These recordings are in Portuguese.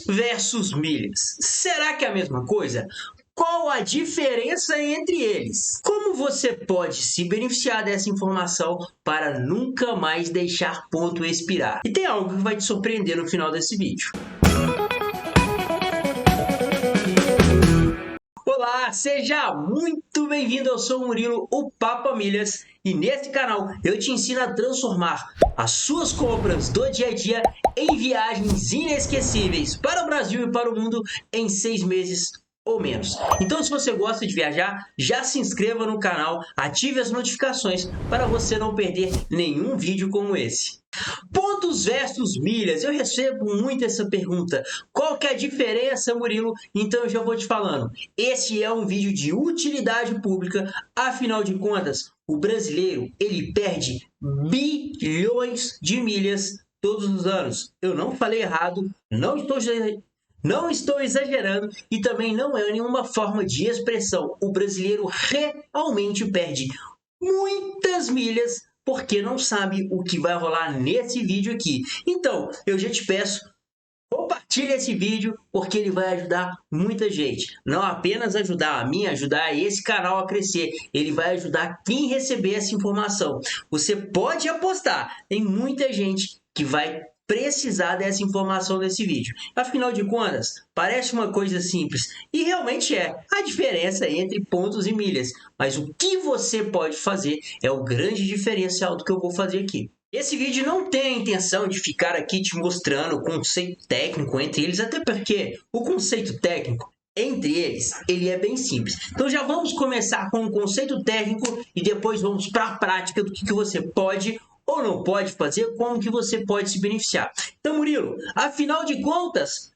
versus milhas. Será que é a mesma coisa? Qual a diferença entre eles? Como você pode se beneficiar dessa informação para nunca mais deixar ponto expirar? E tem algo que vai te surpreender no final desse vídeo. Olá, seja muito bem-vindo, eu sou o Murilo, o Papa Milhas, e nesse canal eu te ensino a transformar as suas compras do dia a dia em viagens inesquecíveis para o Brasil e para o mundo em 6 meses ou menos. Então, se você gosta de viajar, já se inscreva no canal, ative as notificações para você não perder nenhum vídeo como esse. Pontos versus milhas, eu recebo muito essa pergunta. Qual que é a diferença, Murilo? Então eu já vou te falando. Esse é um vídeo de utilidade pública, afinal de contas, o brasileiro, ele perde bilhões de milhas todos os anos. Eu não falei errado, não estou exagerando e também não é nenhuma forma de expressão. O brasileiro realmente perde muitas milhas porque não sabe o que vai rolar nesse vídeo aqui. Então, eu já te peço, compartilhe esse vídeo porque ele vai ajudar muita gente. Não apenas ajudar a mim, ajudar esse canal a crescer. Ele vai ajudar quem receber essa informação. Você pode apostar, tem muita gente que vai precisar dessa informação nesse vídeo. Afinal de contas, parece uma coisa simples e realmente é a diferença entre pontos e milhas. Mas o que você pode fazer é o grande diferencial do que eu vou fazer aqui. Esse vídeo não tem a intenção de ficar aqui te mostrando o conceito técnico entre eles, até porque o conceito técnico entre eles, ele é bem simples. Então já vamos começar com o conceito técnico e depois vamos para a prática do que você pode ou não pode fazer, como que você pode se beneficiar. Então, Murilo, afinal de contas,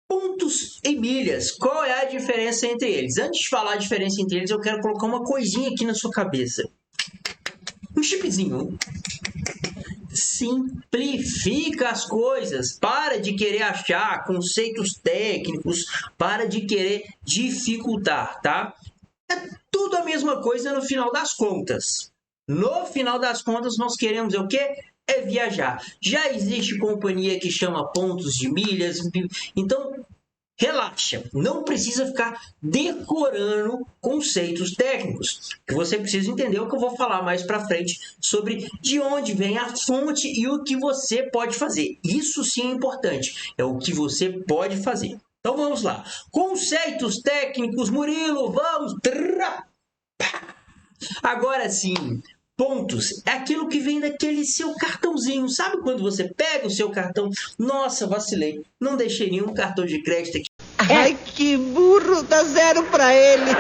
pontos e milhas, qual é a diferença entre eles? Antes de falar a diferença entre eles, eu quero colocar uma coisinha aqui na sua cabeça. Um chipzinho. Simplifica as coisas, para de querer achar conceitos técnicos, para de querer dificultar, tá? É tudo a mesma coisa no final das contas. No final das contas, nós queremos o quê? É viajar. Já existe companhia que chama pontos de milhas, então relaxa, não precisa ficar decorando conceitos técnicos. O que você precisa entender é o que eu vou falar mais para frente sobre de onde vem a fonte e o que você pode fazer. Isso sim é importante, é o que você pode fazer. Então vamos lá. Conceitos técnicos, Murilo, vamos! Agora sim, pontos é aquilo que vem daquele seu cartãozinho. Sabe quando você pega o seu cartão? Nossa, vacilei, não deixei nenhum cartão de crédito aqui. Ai, que burro, dá 0 pra ele.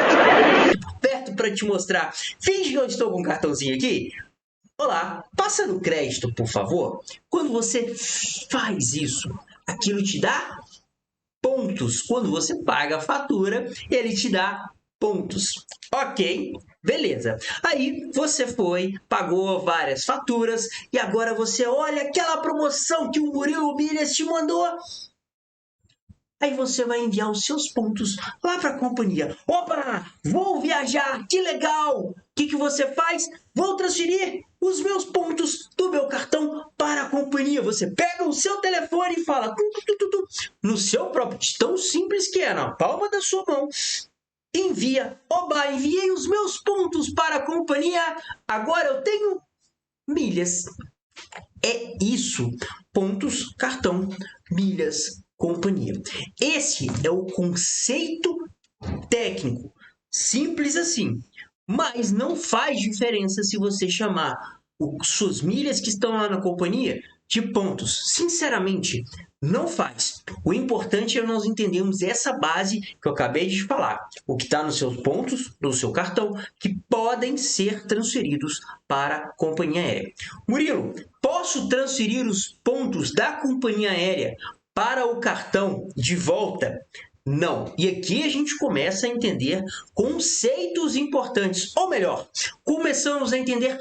Perto para te mostrar. Finge que eu estou com um cartãozinho aqui. Olá, passa no crédito, por favor. Quando você faz isso, aquilo te dá pontos. Quando você paga a fatura, ele te dá pontos. Ok, beleza. Aí você foi, pagou várias faturas e agora você olha aquela promoção que o Murilo Milhas te mandou. Aí você vai enviar os seus pontos lá para a companhia. Opa, vou viajar, que legal! O que você faz? Vou transferir os meus pontos do meu cartão para a companhia. Você pega o seu telefone e fala no seu próprio, tão simples que é, na palma da sua mão. Envia, oba, enviei os meus pontos para a companhia. Agora eu tenho milhas. É isso, pontos, cartão, milhas, companhia. Esse é o conceito técnico, simples assim, mas não faz diferença se você chamar suas milhas que estão lá na companhia de pontos. Sinceramente, não faz. O importante é nós entendermos essa base que eu acabei de falar. O que está nos seus pontos, no seu cartão, que podem ser transferidos para a companhia aérea. Murilo, posso transferir os pontos da companhia aérea para o cartão de volta? Não. E aqui a gente começa a entender conceitos importantes. Ou melhor, começamos a entender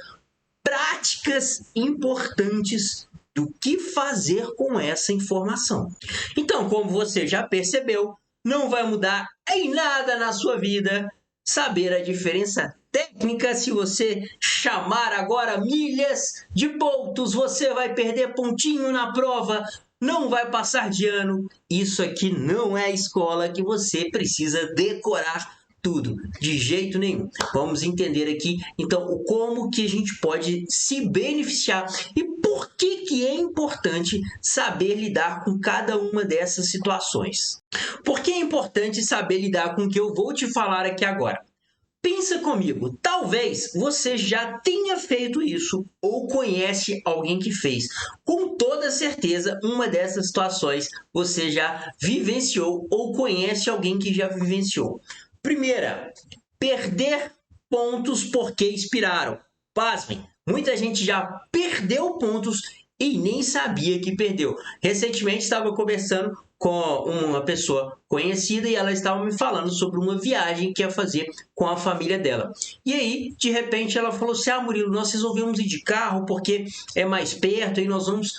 práticas importantes do que fazer com essa informação. Então, como você já percebeu, não vai mudar em nada na sua vida saber a diferença técnica. Se você chamar agora milhas de pontos, você vai perder pontinho na prova. não vai passar de ano. Isso aqui não é a escola que você precisa decorar tudo, de jeito nenhum. Vamos entender aqui, então, como que a gente pode se beneficiar e por que que é importante saber lidar com cada uma dessas situações. Por que é importante saber lidar com o que eu vou te falar aqui agora? Pensa comigo, talvez você já tenha feito isso ou conhece alguém que fez. Com toda certeza, uma dessas situações você já vivenciou ou conhece alguém que já vivenciou. Primeira, perder pontos porque expiraram. Pasmem, muita gente já perdeu pontos e nem sabia que perdeu. Recentemente estava conversando com uma pessoa conhecida e ela estava me falando sobre uma viagem que ia fazer com a família dela. E aí, de repente, ela falou assim, Murilo, nós resolvemos ir de carro porque é mais perto e nós vamos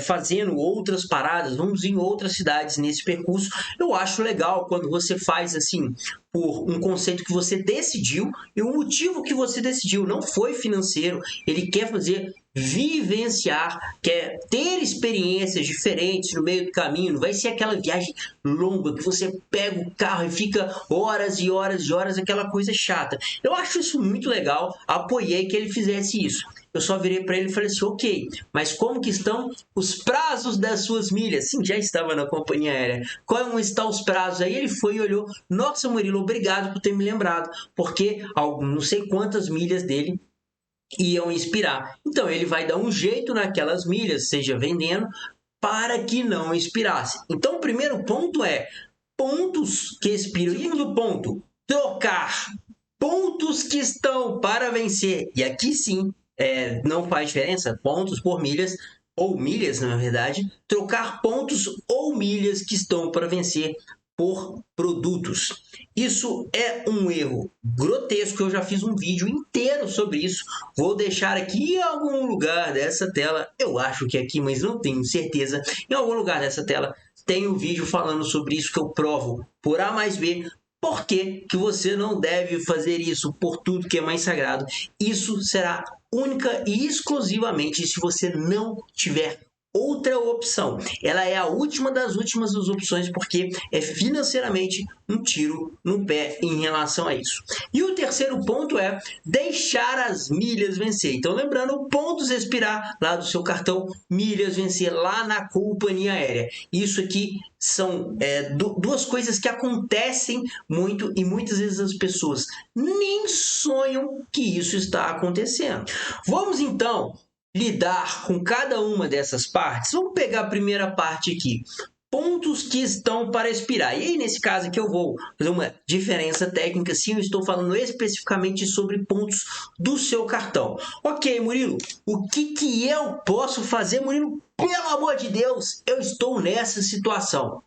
fazendo outras paradas, vamos em outras cidades nesse percurso. Eu acho legal quando você faz assim, por um conceito que você decidiu e o motivo que você decidiu não foi financeiro, ele quer fazer vivenciar, quer ter experiências diferentes no meio do caminho, não vai ser aquela viagem longa que você pega o carro e fica horas e horas e horas, aquela coisa chata. Eu acho isso muito legal, apoiei que ele fizesse isso. Eu só virei para ele e falei assim, ok, mas como que estão os prazos das suas milhas? Sim, já estava na companhia aérea. Como estão os prazos? Aí ele foi e olhou, nossa Murilo, obrigado por ter me lembrado, porque não sei quantas milhas dele iam expirar. Então ele vai dar um jeito naquelas milhas, seja vendendo, para que não expirasse. Então o primeiro ponto é pontos que expiram. E no ponto, trocar pontos que estão para vencer. E aqui sim, não faz diferença, pontos por milhas, ou milhas na verdade, trocar pontos ou milhas que estão para vencer por produtos. Isso é um erro grotesco, eu já fiz um vídeo inteiro sobre isso, vou deixar aqui em algum lugar dessa tela, eu acho que é aqui, mas não tenho certeza, em algum lugar dessa tela tem um vídeo falando sobre isso que eu provo por A mais B, por que que você não deve fazer isso por tudo que é mais sagrado. Isso será única e exclusivamente se você não tiver outra opção. Ela é a última das opções porque é financeiramente um tiro no pé em relação a isso. E o terceiro ponto é deixar as milhas vencer. Então lembrando, pontos expirar lá do seu cartão, milhas vencer lá na companhia aérea. Isso aqui são duas coisas que acontecem muito e muitas vezes as pessoas nem sonham que isso está acontecendo. Vamos então lidar com cada uma dessas partes. Vamos pegar a primeira parte aqui. Pontos que estão para expirar. E aí, nesse caso aqui, eu vou fazer uma diferença técnica. Sim, eu estou falando especificamente sobre pontos do seu cartão. Ok, Murilo, o que eu posso fazer, Murilo? Pelo amor de Deus, eu estou nessa situação.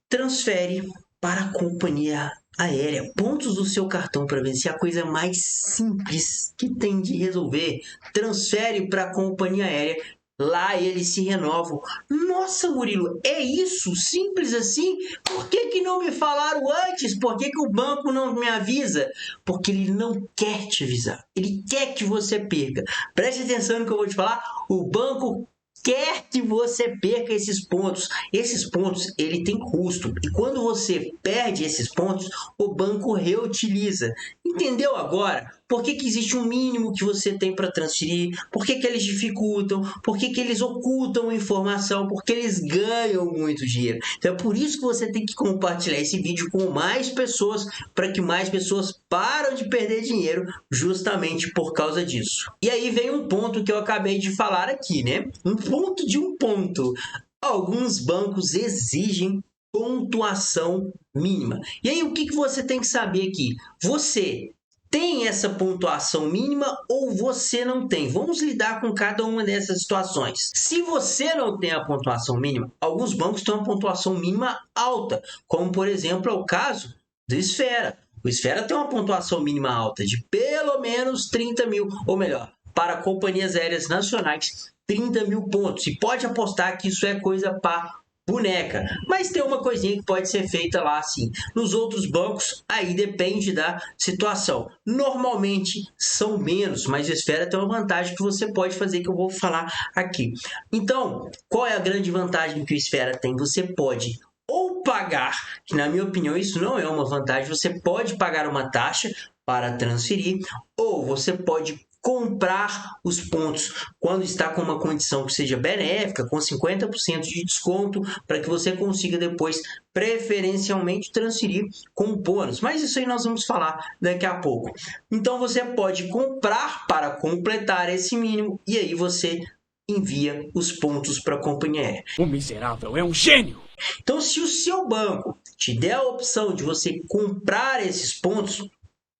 Transfere para a companhia aérea, pontos do seu cartão para vencer, a coisa mais simples que tem de resolver. Transfere para a companhia aérea, lá eles se renovam. Nossa, Murilo, é isso? Simples assim? Por que que não me falaram antes? Por que que o banco não me avisa? Porque ele não quer te avisar, ele quer que você perca. Preste atenção no que eu vou te falar, o banco quer que você perca esses pontos. Esses pontos, ele tem custo. E quando você perde esses pontos, o banco reutiliza. Entendeu agora? Por que que existe um mínimo que você tem para transferir? Por que que eles dificultam? Por que que eles ocultam informação? Porque eles ganham muito dinheiro. Então é por isso que você tem que compartilhar esse vídeo com mais pessoas, para que mais pessoas param de perder dinheiro justamente por causa disso. E aí vem um ponto que eu acabei de falar aqui, né? Um ponto de um ponto. Alguns bancos exigem pontuação mínima. E aí o que que você tem que saber aqui? Você tem essa pontuação mínima ou você não tem? Vamos lidar com cada uma dessas situações. Se você não tem a pontuação mínima, alguns bancos têm uma pontuação mínima alta, como por exemplo é o caso do Esfera. O Esfera tem uma pontuação mínima alta de pelo menos 30 mil, ou melhor, para companhias aéreas nacionais, 30 mil pontos. E pode apostar que isso é coisa para boneca. Mas tem uma coisinha que pode ser feita lá assim. Nos outros bancos, aí depende da situação. Normalmente são menos, mas o Esfera tem uma vantagem que você pode fazer, que eu vou falar aqui. Então, qual é a grande vantagem que o Esfera tem? Você pode ou pagar, que na minha opinião isso não é uma vantagem, você pode pagar uma taxa para transferir, ou você pode comprar os pontos quando está com uma condição que seja benéfica, com 50% de desconto, para que você consiga depois preferencialmente transferir com bônus. Mas isso aí nós vamos falar daqui a pouco. Então você pode comprar para completar esse mínimo e aí você envia os pontos para a companhia aérea. O miserável é um gênio! Então, se o seu banco te der a opção de você comprar esses pontos,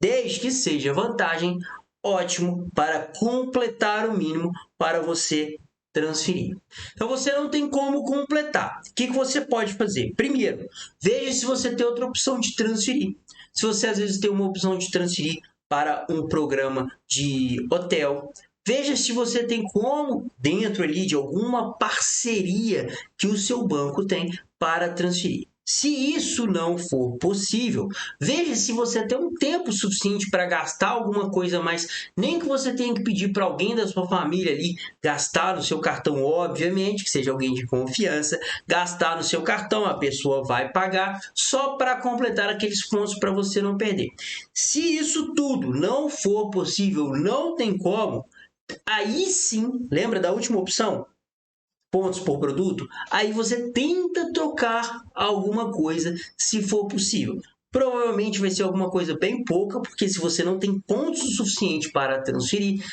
desde que seja vantagem, ótimo para completar o mínimo para você transferir. Então, você não tem como completar. O que você pode fazer? Primeiro, veja se você tem outra opção de transferir. Se você, às vezes, tem uma opção de transferir para um programa de hotel, veja se você tem como, dentro ali de alguma parceria que o seu banco tem para transferir. Se isso não for possível, veja se você tem um tempo suficiente para gastar alguma coisa mais, nem que você tenha que pedir para alguém da sua família ali gastar no seu cartão, obviamente, que seja alguém de confiança, gastar no seu cartão, a pessoa vai pagar só para completar aqueles pontos para você não perder. Se isso tudo não for possível, não tem como, aí sim, lembra da última opção? Pontos por produto? Aí você tenta trocar alguma coisa se for possível. Provavelmente vai ser alguma coisa bem pouca, porque se você não tem pontos o suficiente para transferir,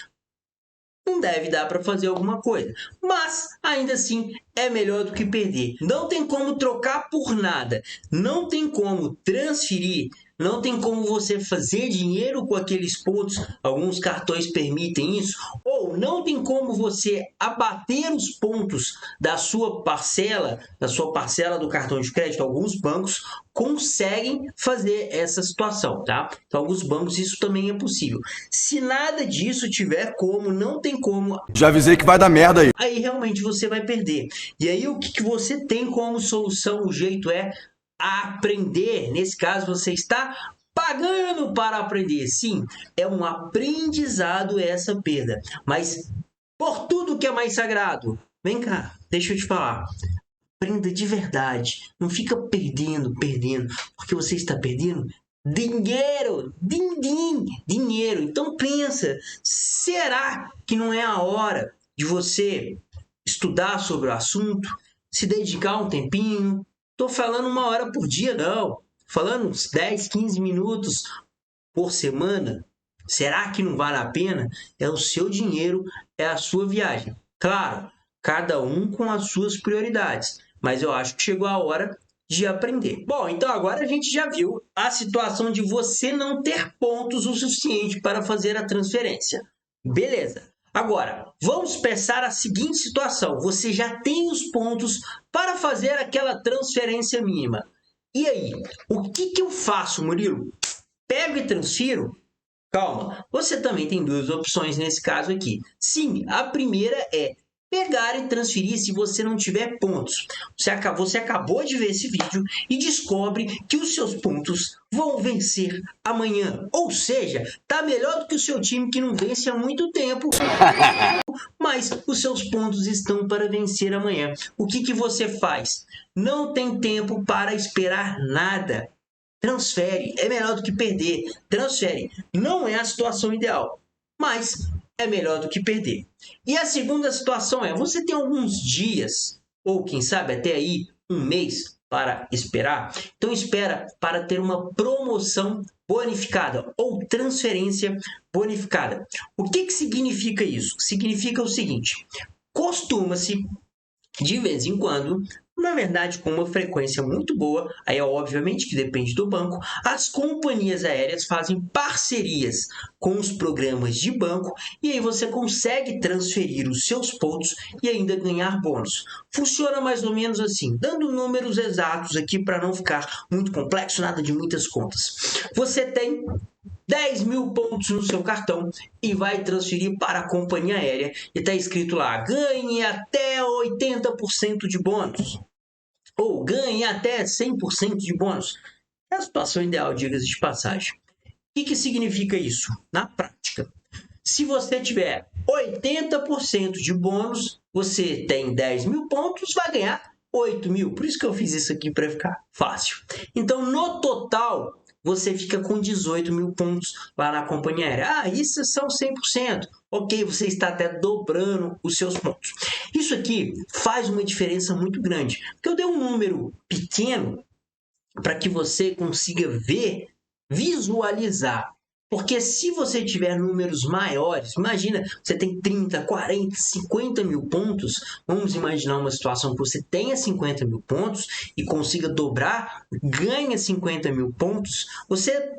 não deve dar para fazer alguma coisa. Mas, ainda assim, é melhor do que perder. Não tem como trocar por nada. Não tem como transferir. Não tem como você fazer dinheiro com aqueles pontos. Alguns cartões permitem isso. Ou não tem como você abater os pontos da sua parcela do cartão de crédito. Alguns bancos conseguem fazer essa situação, tá? Então, alguns bancos isso também é possível. Se nada disso tiver como, não tem como. Já avisei que vai dar merda aí. Aí realmente você vai perder. E aí o que você tem como solução? O jeito é aprender. Nesse caso, você está pagando para aprender. Sim, é um aprendizado essa perda. Mas por tudo que é mais sagrado, vem cá, deixa eu te falar. Aprenda de verdade. Não fica perdendo, porque você está perdendo dinheiro, dinheiro. Então pensa, será que não é a hora de você estudar sobre o assunto, se dedicar um tempinho? Estou falando 1 hora por dia, não. Falando uns 10, 15 minutos por semana. Será que não vale a pena? É o seu dinheiro, é a sua viagem. Claro, cada um com as suas prioridades. Mas eu acho que chegou a hora de aprender. Bom, então agora a gente já viu a situação de você não ter pontos o suficiente para fazer a transferência. Beleza. Agora, vamos pensar a seguinte situação. Você já tem os pontos para fazer aquela transferência mínima. E aí, o que eu faço, Murilo? Pego e transfiro? Calma, você também tem duas opções nesse caso aqui. Sim, a primeira é pegar e transferir se você não tiver pontos. Você acabou de ver esse vídeo e descobre que os seus pontos vão vencer amanhã. Ou seja, tá melhor do que o seu time que não vence há muito tempo, mas os seus pontos estão para vencer amanhã. O que você faz? Não tem tempo para esperar nada. Transfere, é melhor do que perder. Transfere. Não é a situação ideal, mas é melhor do que perder. E a segunda situação é, você tem alguns dias, ou quem sabe até aí 1 mês para esperar. Então espera para ter uma promoção bonificada ou transferência bonificada. O que significa isso? Significa o seguinte, costuma-se, de vez em quando, na verdade com uma frequência muito boa, aí obviamente que depende do banco, as companhias aéreas fazem parcerias com os programas de banco e aí você consegue transferir os seus pontos e ainda ganhar bônus. Funciona mais ou menos assim, dando números exatos aqui para não ficar muito complexo, nada de muitas contas. Você tem 10.000 pontos no seu cartão e vai transferir para a companhia aérea e está escrito lá, ganhe até 80% de bônus. ou ganhe até 100% de bônus. É a situação ideal, diga-se de passagem. O que significa isso? Na prática, se você tiver 80% de bônus, você tem 10 mil pontos, vai ganhar 8 mil. Por isso que eu fiz isso aqui para ficar fácil. Então, no total, você fica com 18 mil pontos lá na companhia aérea. Ah, isso são 100%. Ok, você está até dobrando os seus pontos. Isso aqui faz uma diferença muito grande. Porque eu dei um número pequeno para que você consiga ver, visualizar. Porque se você tiver números maiores, imagina, você tem 30, 40, 50 mil pontos, vamos imaginar uma situação que você tenha 50 mil pontos e consiga dobrar, ganha 50 mil pontos, você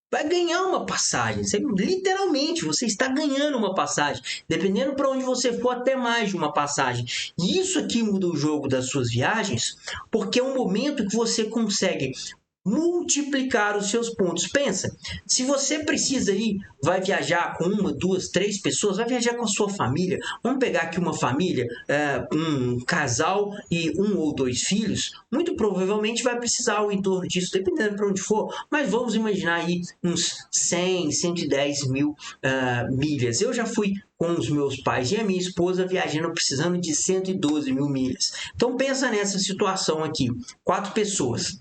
vai ganhar uma passagem. Literalmente, você está ganhando uma passagem. Dependendo para onde você for, até mais de uma passagem. E isso aqui muda o jogo das suas viagens, porque é um momento que você consegue multiplicar os seus pontos. Pensa, se você precisa ir, vai viajar com uma, duas, três pessoas, vai viajar com a sua família. Vamos pegar aqui uma família, um casal e um ou dois filhos. Muito provavelmente vai precisar ao entorno disso, dependendo para onde for. Mas vamos imaginar aí uns 100, 110 mil milhas. Eu já fui com os meus pais e a minha esposa viajando precisando de 112 mil milhas. Então pensa nessa situação aqui, 4 pessoas.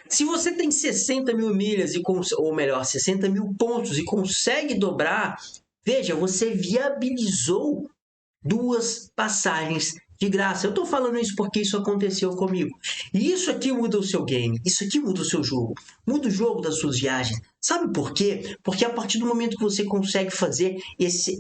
Se você tem 60 mil milhas, ou melhor, 60 mil pontos e consegue dobrar, veja, você viabilizou 2 passagens de graça. Eu estou falando isso porque isso aconteceu comigo. E isso aqui muda o seu game, isso aqui muda o seu jogo, muda o jogo das suas viagens. Sabe por quê? Porque a partir do momento que você consegue fazer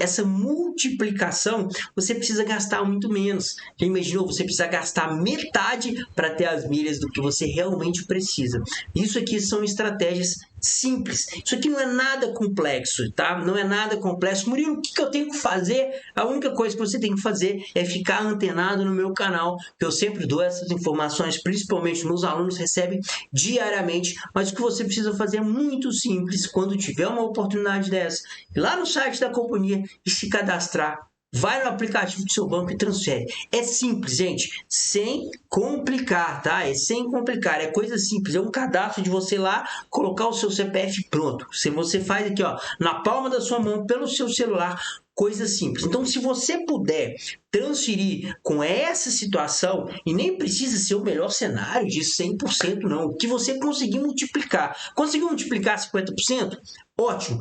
essa multiplicação, você precisa gastar muito menos. Já imaginou? Você precisa gastar metade para ter as milhas do que você realmente precisa. Isso aqui são estratégias simples. Isso aqui não é nada complexo, tá? Não é nada complexo. Murilo, o que eu tenho que fazer? A única coisa que você tem que fazer é ficar antenado no meu canal, que eu sempre dou essas informações, principalmente meus alunos recebem diariamente, mas o que você precisa fazer é muito simples. Quando tiver uma oportunidade dessa, ir lá no site da companhia e se cadastrar, vai no aplicativo do seu banco e transfere. É simples, gente, sem complicar, tá? É sem complicar, é coisa simples, é um cadastro de você lá, colocar o seu CPF pronto. Se você faz aqui, ó, na palma da sua mão, pelo seu celular, coisa simples. Então, se você puder transferir com essa situação, e nem precisa ser o melhor cenário de 100% não, o que você conseguir multiplicar. Conseguiu multiplicar 50%? Ótimo.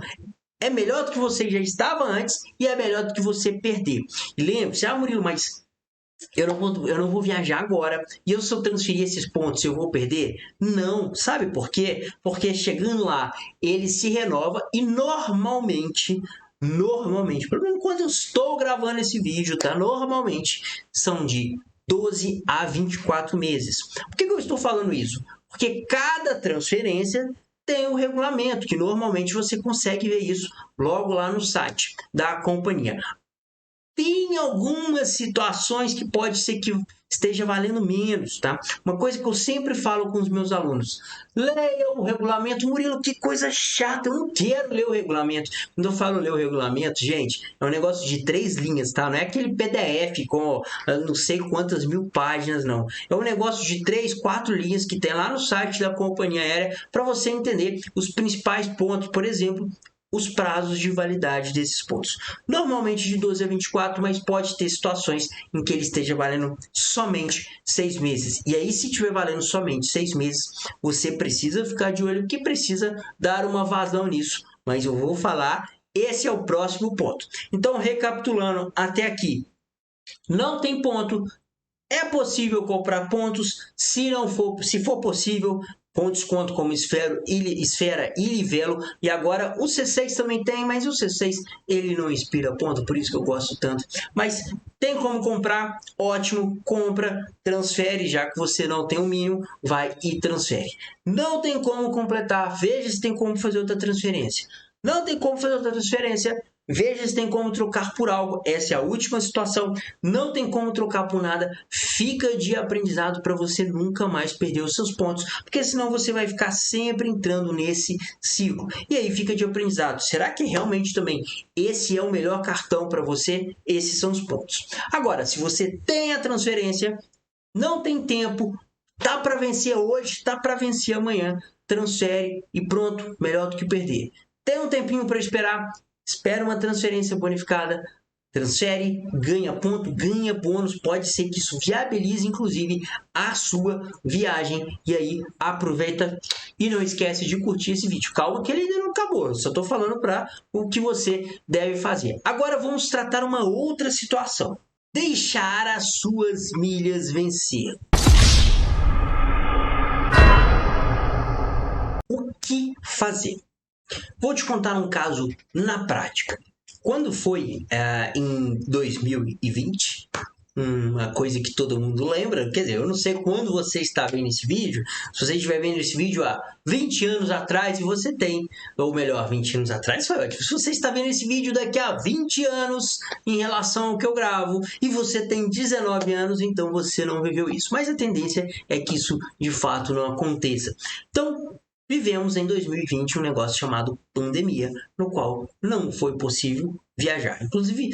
É melhor do que você já estava antes e é melhor do que você perder. E lembre-se, Murilo, mas eu não vou viajar agora e se eu transferir esses pontos eu vou perder? Não, sabe por quê? Porque chegando lá, ele se renova e normalmente, pelo menos quando eu estou gravando esse vídeo, tá? Normalmente são de 12 a 24 meses. Por que eu estou falando isso? Porque cada transferência tem um regulamento, que normalmente você consegue ver isso logo lá no site da companhia. Tem algumas situações que pode ser que esteja valendo menos, tá? Uma coisa que eu sempre falo com os meus alunos: leia o regulamento. Murilo, que coisa chata, eu não quero ler o regulamento. Quando eu falo ler o regulamento, gente, é um negócio de 3 linhas, tá? Não é aquele PDF com não sei quantas mil páginas, não. É um negócio de 3, 4 linhas que tem lá no site da companhia aérea para você entender os principais pontos, por exemplo, os prazos de validade desses pontos. Normalmente de 12 a 24, mas pode ter situações em que ele esteja valendo somente 6 meses. E aí, se estiver valendo somente 6 meses, você precisa ficar de olho, que precisa dar uma vazão nisso. Mas eu vou falar, esse é o próximo ponto. Então, recapitulando até aqui, não tem ponto, é possível comprar pontos, se for possível, com desconto como esfera e livelo. E agora o C6 também tem, mas o C6 ele não inspira ponto, por isso que eu gosto tanto. Mas tem como comprar, ótimo, compra, transfere, já que você não tem o mínimo, vai e transfere. Não tem como completar, veja se tem como fazer outra transferência. Não tem como fazer outra transferência, veja se tem como trocar por algo. Essa é a última situação. Não tem como trocar por nada. Fica de aprendizado para você nunca mais perder os seus pontos, porque senão você vai ficar sempre entrando nesse ciclo. E aí fica de aprendizado. Será que realmente também esse é o melhor cartão para você? Esses são os pontos. Agora, se você tem a transferência, Não tem tempo, tá para vencer hoje, tá para vencer amanhã, transfere e pronto, melhor do que perder. Tem um tempinho para esperar, espera uma transferência bonificada, transfere, ganha ponto, ganha bônus, pode ser que isso viabilize inclusive a sua viagem. E aí aproveita e não esquece de curtir esse vídeo. Calma que ele ainda não acabou, eu só estou falando para o que você deve fazer. Agora vamos tratar uma outra situação. Deixar as suas milhas vencer. O que fazer? Vou te contar um caso na prática. Quando foi em 2020, uma coisa que todo mundo lembra, quer dizer, eu não sei quando você está vendo esse vídeo, se você estiver vendo esse vídeo há 20 anos atrás e você tem, ou melhor, 20 anos atrás foi ótimo, se você está vendo esse vídeo daqui a 20 anos em relação ao que eu gravo e você tem 19 anos, então você não viveu isso, mas a tendência é que isso de fato não aconteça. Então, vivemos em 2020 um negócio chamado pandemia, no qual não foi possível viajar. Inclusive,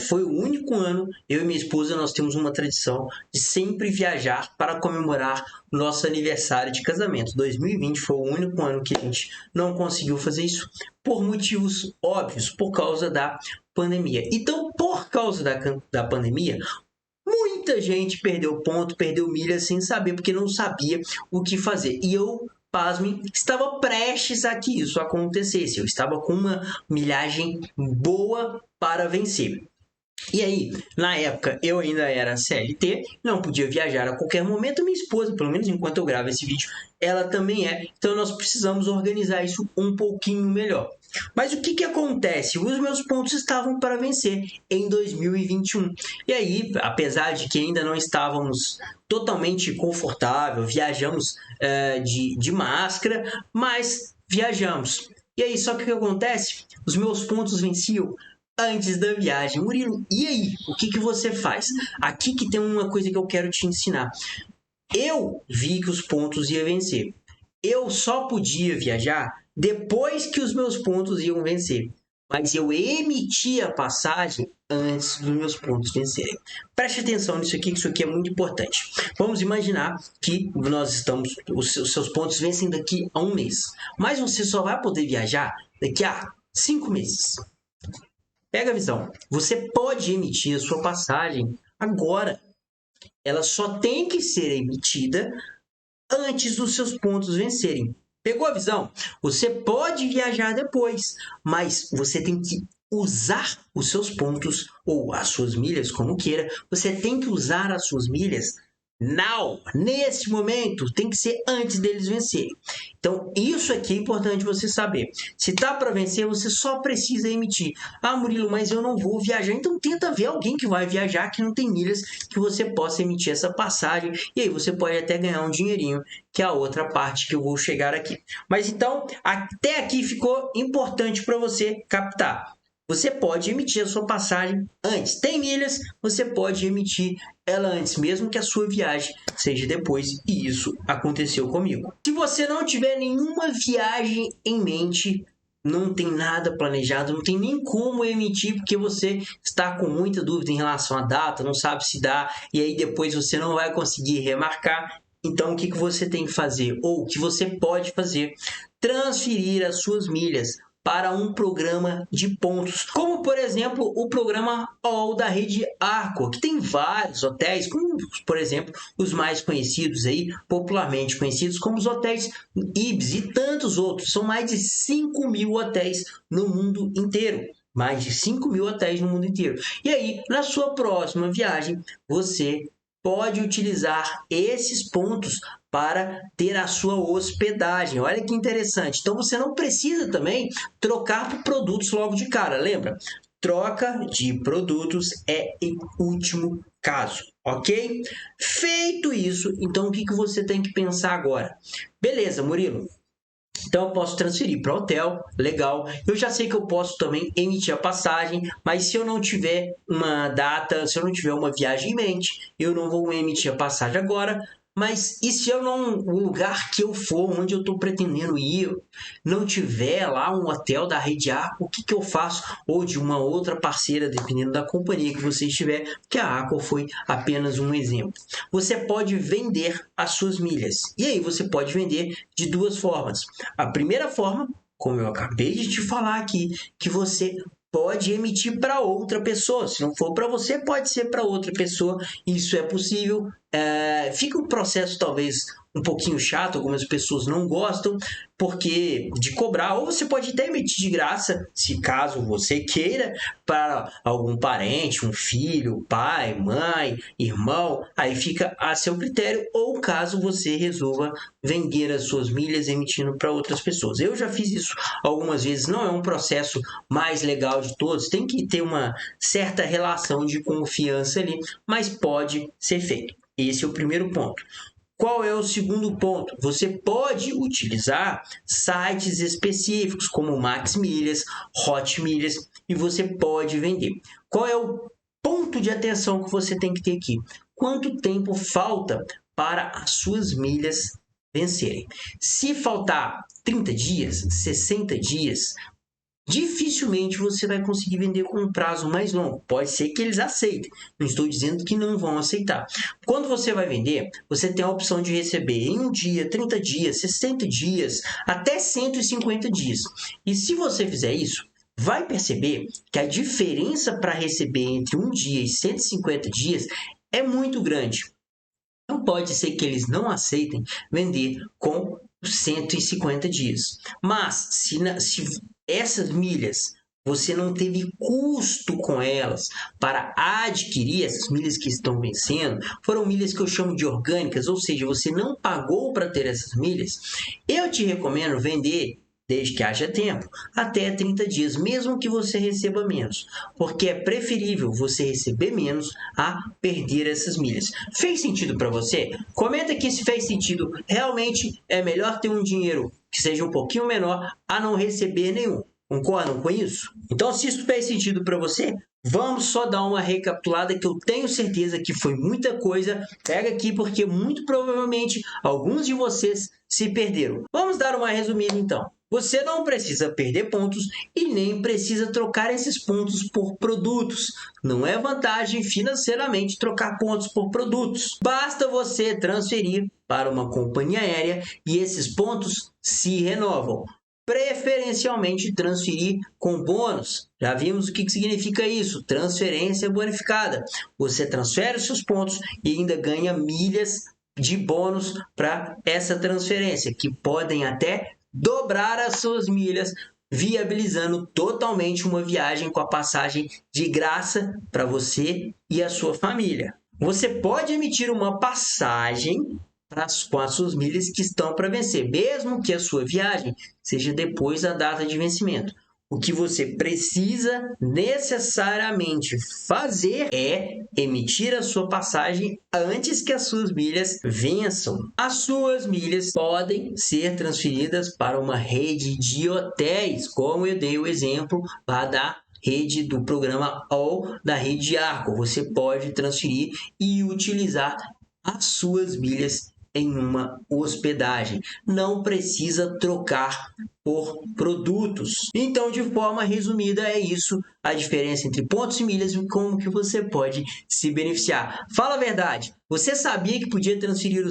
foi o único ano, eu e minha esposa, nós temos uma tradição de sempre viajar para comemorar nosso aniversário de casamento. 2020 foi o único ano que a gente não conseguiu fazer isso por motivos óbvios, por causa da pandemia. Então, por causa da pandemia, muita gente perdeu ponto, perdeu milhas sem saber, porque não sabia o que fazer. E eu, pasmem, estava prestes a que isso acontecesse. Eu estava com uma milhagem boa para vencer. E aí, na época, eu ainda era CLT, não podia viajar a qualquer momento. Minha esposa, pelo menos enquanto eu gravo esse vídeo, ela também é. Então, nós precisamos organizar isso um pouquinho melhor. Mas o que acontece? Os meus pontos estavam para vencer em 2021. E aí, apesar de que ainda não estávamos totalmente confortáveis, viajamos de máscara, mas viajamos. E aí, só que o que acontece? Os meus pontos venciam antes da viagem. Murilo, e aí? O que você faz? Aqui que tem uma coisa que eu quero te ensinar. Eu vi que os pontos iam vencer. Eu só podia viajar depois que os meus pontos iam vencer. Mas eu emiti a passagem antes dos meus pontos vencerem. Preste atenção nisso aqui, que isso aqui é muito importante. Vamos imaginar que os seus pontos vencem daqui a um mês. Mas você só vai poder viajar daqui a 5 meses. Pega a visão. Você pode emitir a sua passagem agora. Ela só tem que ser emitida antes dos seus pontos vencerem. Pegou a visão? Você pode viajar depois, mas você tem que usar os seus pontos ou as suas milhas, como queira. Você tem que usar as suas milhas now, nesse momento, tem que ser antes deles vencerem. Então, isso aqui é importante você saber. Se tá para vencer, você só precisa emitir. Ah, Murilo, mas eu não vou viajar. Então, tenta ver alguém que vai viajar, que não tem milhas, que você possa emitir essa passagem. E aí, você pode até ganhar um dinheirinho, que é a outra parte que eu vou chegar aqui. Mas, então, até aqui ficou importante para você captar. Você pode emitir a sua passagem antes. Tem milhas, você pode emitir ela antes, mesmo que a sua viagem seja depois. E isso aconteceu comigo. Se você não tiver nenhuma viagem em mente, não tem nada planejado, não tem nem como emitir, porque você está com muita dúvida em relação à data, não sabe se dá, e aí depois você não vai conseguir remarcar. Então, o que você tem que fazer? Ou o que você pode fazer? Transferir as suas milhas para um programa de pontos, como por exemplo o programa All da rede Arco, que tem vários hotéis, como por exemplo os mais conhecidos aí, popularmente conhecidos como os hotéis Ibis e tantos outros. São mais de 5.000 hotéis no mundo inteiro. Mais de 5.000 hotéis no mundo inteiro. E aí, na sua próxima viagem, você pode utilizar esses pontos para ter a sua hospedagem. Olha que interessante. Então, você não precisa também trocar por produtos logo de cara. Lembra? Troca de produtos é em último caso, ok? Feito isso, então o que você tem que pensar agora? Beleza, Murilo. Então, eu posso transferir para hotel, legal. Eu já sei que eu posso também emitir a passagem, mas se eu não tiver uma data, se eu não tiver uma viagem em mente, eu não vou emitir a passagem agora. Mas e se o lugar que eu for, onde eu estou pretendendo ir, não tiver lá um hotel da Rede Arco, o que eu faço? Ou de uma outra parceira, dependendo da companhia que você estiver, que a Arco foi apenas um exemplo. Você pode vender as suas milhas. E aí você pode vender de duas formas. A primeira forma, como eu acabei de te falar aqui, que você pode emitir para outra pessoa. Se não for para você, pode ser para outra pessoa. Isso é possível. Fica um processo talvez um pouquinho chato, algumas pessoas não gostam porque de cobrar, ou você pode até emitir de graça, se caso você queira, para algum parente, um filho, pai, mãe, irmão, aí fica a seu critério, ou caso você resolva vender as suas milhas emitindo para outras pessoas. Eu já fiz isso algumas vezes, não é um processo mais legal de todos, tem que ter uma certa relação de confiança ali, mas pode ser feito. Esse é o primeiro ponto. Qual é o segundo ponto? Você pode utilizar sites específicos como Max Milhas, Hot Milhas e você pode vender. Qual é o ponto de atenção que você tem que ter aqui? Quanto tempo falta para as suas milhas vencerem? Se faltar 30 dias, 60 dias, dificilmente você vai conseguir vender com um prazo mais longo. Pode ser que eles aceitem. Não estou dizendo que não vão aceitar. Quando você vai vender, você tem a opção de receber em um dia, 30 dias, 60 dias, até 150 dias. E se você fizer isso, vai perceber que a diferença para receber entre um dia e 150 dias é muito grande. Não pode ser que eles não aceitem vender com 150 dias. Mas se essas milhas você não teve custo com elas para adquirir essas milhas que estão vencendo, foram milhas que eu chamo de orgânicas, ou seja, você não pagou para ter essas milhas, eu te recomendo vender desde que haja tempo, até 30 dias, mesmo que você receba menos, porque é preferível você receber menos a perder essas milhas. Fez sentido para você? Comenta aqui se fez sentido. Realmente é melhor ter um dinheiro que seja um pouquinho menor a não receber nenhum. Concordam com isso? Então, se isso fez sentido para você, vamos só dar uma recapitulada que eu tenho certeza que foi muita coisa. Pega aqui porque muito provavelmente alguns de vocês se perderam. Vamos dar uma resumida então. Você não precisa perder pontos e nem precisa trocar esses pontos por produtos. Não é vantagem financeiramente trocar pontos por produtos. Basta você transferir para uma companhia aérea e esses pontos se renovam. Preferencialmente transferir com bônus. Já vimos o que significa isso, transferência bonificada. Você transfere os seus pontos e ainda ganha milhas de bônus para essa transferência, que podem até dobrar as suas milhas, viabilizando totalmente uma viagem com a passagem de graça para você e a sua família. Você pode emitir uma passagem com as suas milhas que estão para vencer, mesmo que a sua viagem seja depois da data de vencimento. O que você precisa necessariamente fazer é emitir a sua passagem antes que as suas milhas vençam. As suas milhas podem ser transferidas para uma rede de hotéis, como eu dei o exemplo lá da rede do programa All da Rede Arco. Você pode transferir e utilizar as suas milhas em uma hospedagem. Não precisa trocar por produtos. Então, de forma resumida, é isso a diferença entre pontos e milhas e como que você pode se beneficiar. Fala a verdade, você sabia que podia transferir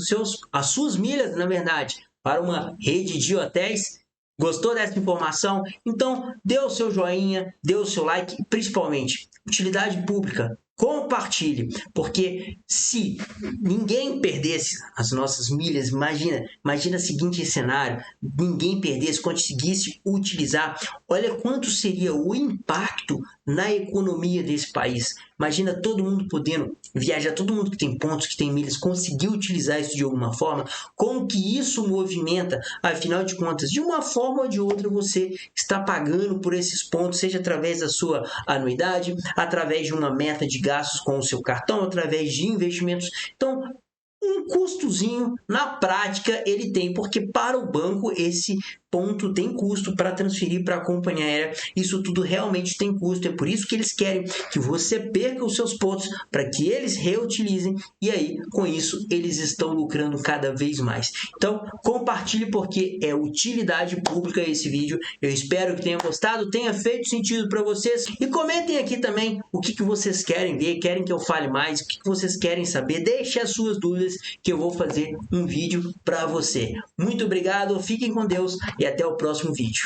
as suas milhas, na verdade, para uma rede de hotéis? Gostou dessa informação? Então, dê o seu joinha, dê o seu like e, principalmente, utilidade pública. Compartilhe, porque se ninguém perdesse as nossas milhas, imagina o seguinte cenário, ninguém perdesse, conseguisse utilizar, olha quanto seria o impacto na economia desse país. Imagina todo mundo podendo viajar, todo mundo que tem pontos, que tem milhas, conseguir utilizar isso de alguma forma, como que isso movimenta, afinal de contas, de uma forma ou de outra você está pagando por esses pontos, seja através da sua anuidade, através de uma meta de gastos com o seu cartão, através de investimentos. Então, um custozinho na prática ele tem, porque para o banco esse ponto tem custo para transferir para a companhia aérea, isso tudo realmente tem custo, é por isso que eles querem que você perca os seus pontos para que eles reutilizem e aí com isso eles estão lucrando cada vez mais. Então compartilhe porque é utilidade pública esse vídeo, eu espero que tenha gostado, tenha feito sentido para vocês e comentem aqui também o que vocês querem ver, querem que eu fale mais, o que vocês querem saber, deixe as suas dúvidas que eu vou fazer um vídeo para você. Muito obrigado, fiquem com Deus e até o próximo vídeo.